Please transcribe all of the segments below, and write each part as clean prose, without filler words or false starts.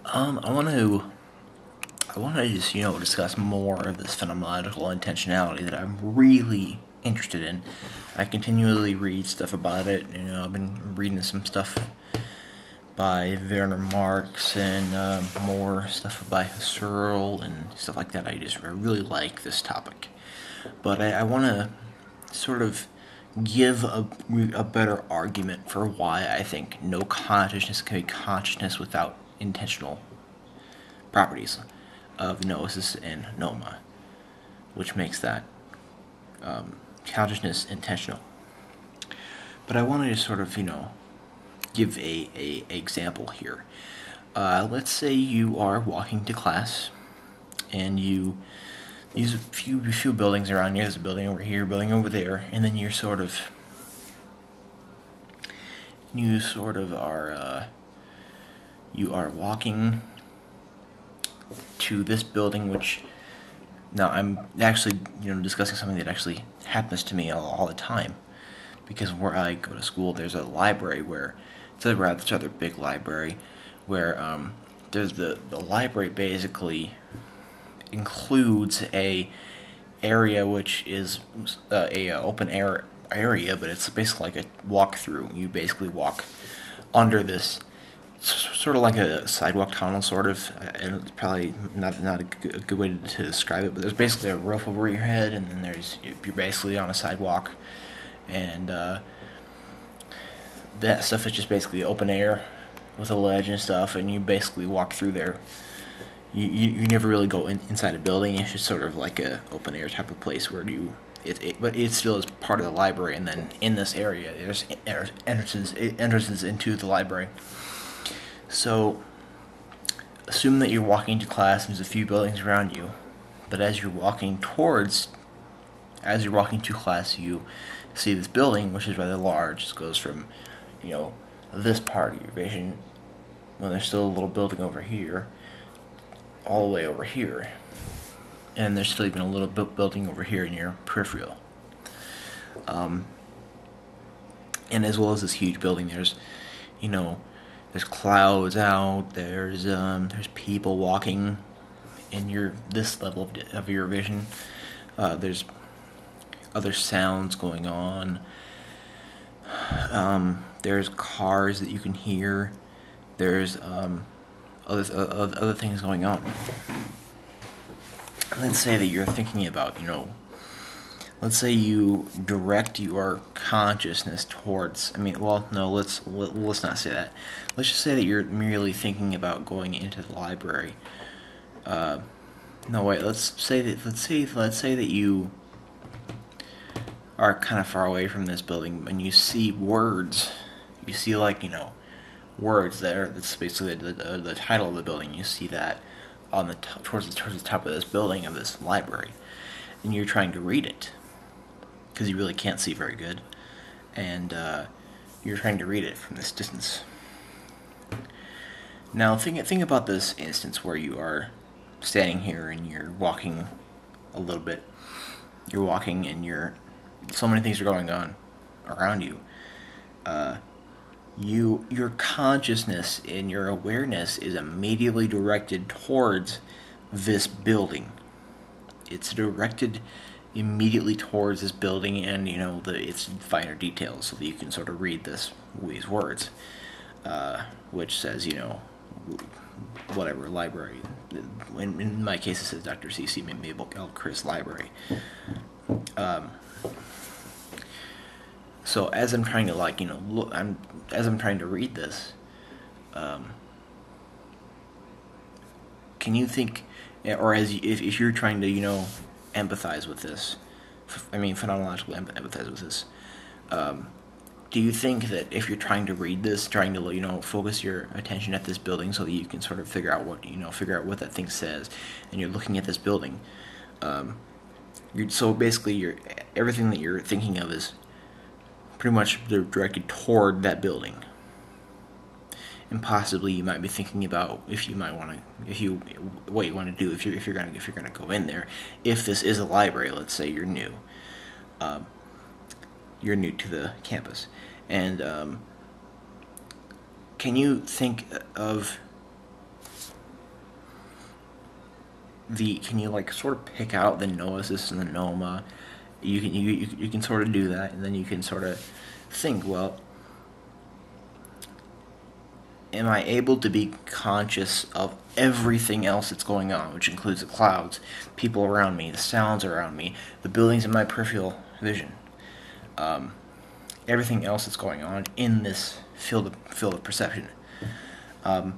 I want to just discuss more of this phenomenological intentionality that I'm really interested in. I continually read stuff about it. I've been reading some stuff by Werner Marx and more stuff by Husserl and stuff like that. I really like this topic, but I want to sort of give a better argument for why I think no consciousness can be consciousness without intentional properties of noesis and noema, which makes that consciousness intentional. But I want to just sort of, give a example here. Let's say you are walking to class, and there's a few buildings around you. There's a building over here, building over there, and then you sort of you are walking to this building, which now I'm actually discussing something that actually happens to me all the time, because where I go to school, there's a library where it's a rather big library where there's the library basically includes a area which is a open air area, but it's basically like a walkthrough. You basically walk under this sort of like a sidewalk tunnel, sort of, and it's probably not a good way to describe it, but there's basically a roof over your head, and then you're basically on a sidewalk, and that stuff is just basically open air with a ledge and stuff, and you basically walk through there. You never really go inside a building. It's just sort of like a open air type of place where but it still is part of the library, and then in this area there's entrances into the library. So assume that you're walking to class and there's a few buildings around you, but as you're walking to class, you see this building, which is rather large. It goes from this part of your vision, when there's still a little building over here, all the way over here, and there's still even a little building over here in your peripheral. And as well as this huge building, there's clouds out. There's people walking in this level of your vision. There's other sounds going on. There's cars that you can hear. There's other things going on. Let's say that you're thinking about, let's say you direct your consciousness towards, let's not say that. Let's just say that you're merely thinking about going into the library. No, wait, let's say that you are kind of far away from this building and you see words. You see, words that's basically the title of the building. You see that on towards the top of this building, of this library, and you're trying to read it because you really can't see very good, and you're trying to read it from this distance. Now think about this instance where you are standing here and you're walking a little bit. You're walking and so many things are going on around you. Your consciousness and your awareness is immediately directed towards this building. It's directed immediately towards this building, and its finer details, so that you can sort of read these words, which says whatever library. In my case, it says Dr. C.C. Mabel L. Chris Library. So as I'm trying to as I'm trying to read this, can you think, or if you're trying to empathize with this, phenomenologically empathize with this, do you think that if you're trying to read this, trying to focus your attention at this building so that you can sort of figure out what that thing says, and you're looking at this building, so basically everything that you're thinking of is pretty much directed toward that building, and possibly you might be thinking about what you want to do if you're gonna go in there. If this is a library, let's say you're new to the campus, and can you think of can you like sort of pick out the noesis and the noema? You can sort of do that, and then you can sort of think, well, am I able to be conscious of everything else that's going on, which includes the clouds, people around me, the sounds around me, the buildings in my peripheral vision, everything else that's going on in this field of perception? Are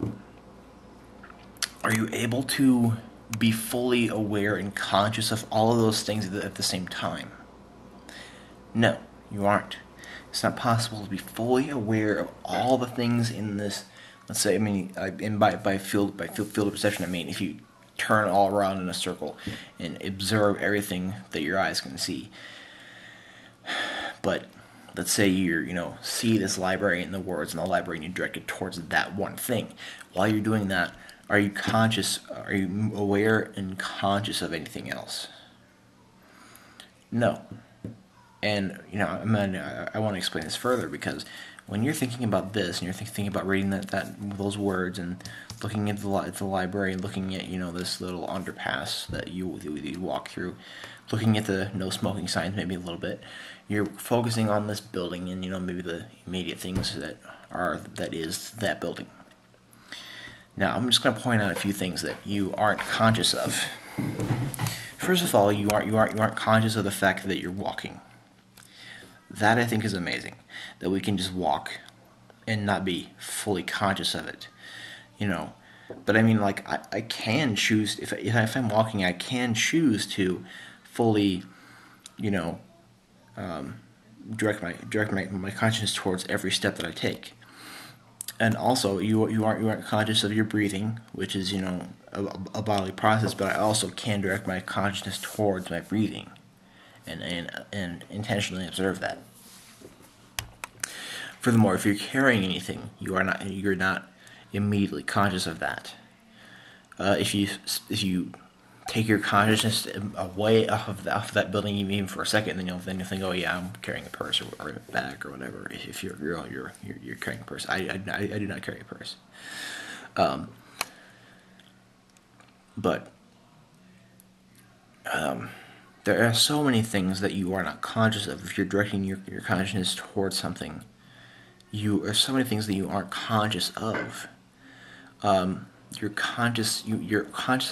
you able to be fully aware and conscious of all of those things at the same time? No, you aren't. It's not possible to be fully aware of all the things in this. Let's say, and by field of perception, I mean if you turn all around in a circle and observe everything that your eyes can see. But let's say see this library and the words in the library, and you direct it towards that one thing. While you're doing that, are you conscious? Are you aware and conscious of anything else? No. And I want to explain this further, because when you're thinking about this and you're thinking about reading those words and looking at the library and looking at this little underpass that you walk through, looking at the no smoking signs maybe a little bit, you're focusing on this building and maybe the immediate things that is that building. Now I'm just going to point out a few things that you aren't conscious of. First of all, you aren't conscious of the fact that you're walking. That I think is amazing, that we can just walk and not be fully conscious of it, But I mean, like, I can choose, if I'm walking, I can choose to fully, direct my consciousness towards every step that I take. And also, you aren't conscious of your breathing, which is a bodily process. But I also can direct my consciousness towards my breathing, and intentionally observe that. Furthermore, if you're carrying anything, you're not immediately conscious of that. If you take your consciousness away off of that building even for a second, then you'll think, oh yeah, I'm carrying a purse or a bag or whatever. If you're a girl, you're carrying a purse. I do not carry a purse. But there are so many things that you are not conscious of. If you're directing your consciousness towards something, there are so many things that you aren't conscious of. You're conscious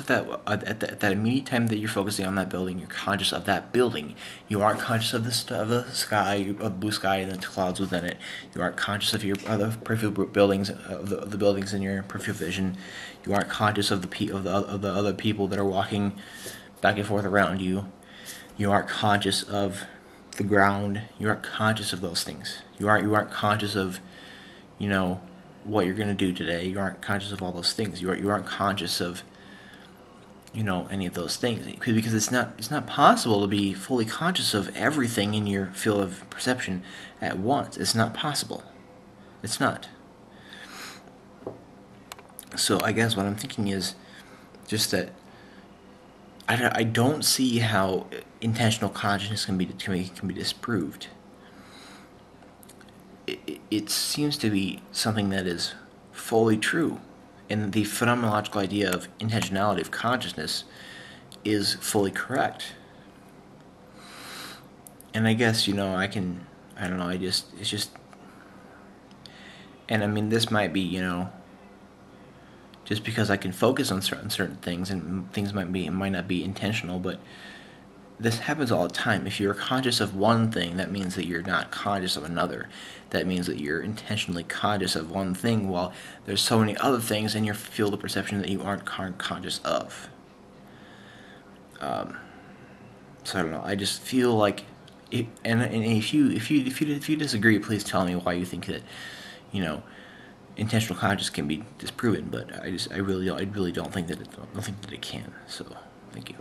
of that at that immediate time that you're focusing on that building. You're conscious of that building. You aren't conscious of the sky, of the blue sky and the clouds within it. You aren't conscious of your other peripheral buildings, of the buildings in your peripheral vision. You aren't conscious of the other people that are walking back and forth around you. You aren't conscious of the ground. You aren't conscious of those things. You aren't conscious of, what you're going to do today. You aren't conscious of all those things. You aren't conscious of, any of those things, because it's not possible to be fully conscious of everything in your field of perception at once. It's not possible. It's not. So I guess what I'm thinking is just that I don't see how intentional consciousness can be disproved. It seems to be something that is fully true, and the phenomenological idea of intentionality of consciousness is fully correct. And I guess it's just, and I mean, this might be just because I can focus on certain things, and things might not be intentional, but this happens all the time. If you're conscious of one thing, that means that you're not conscious of another. That means that you're intentionally conscious of one thing, while there's so many other things in your field of perception that you aren't conscious of. So I don't know. I just feel like, if you disagree, please tell me why you think that, intentional consciousness can be disproven. But I really don't think that it can. So thank you.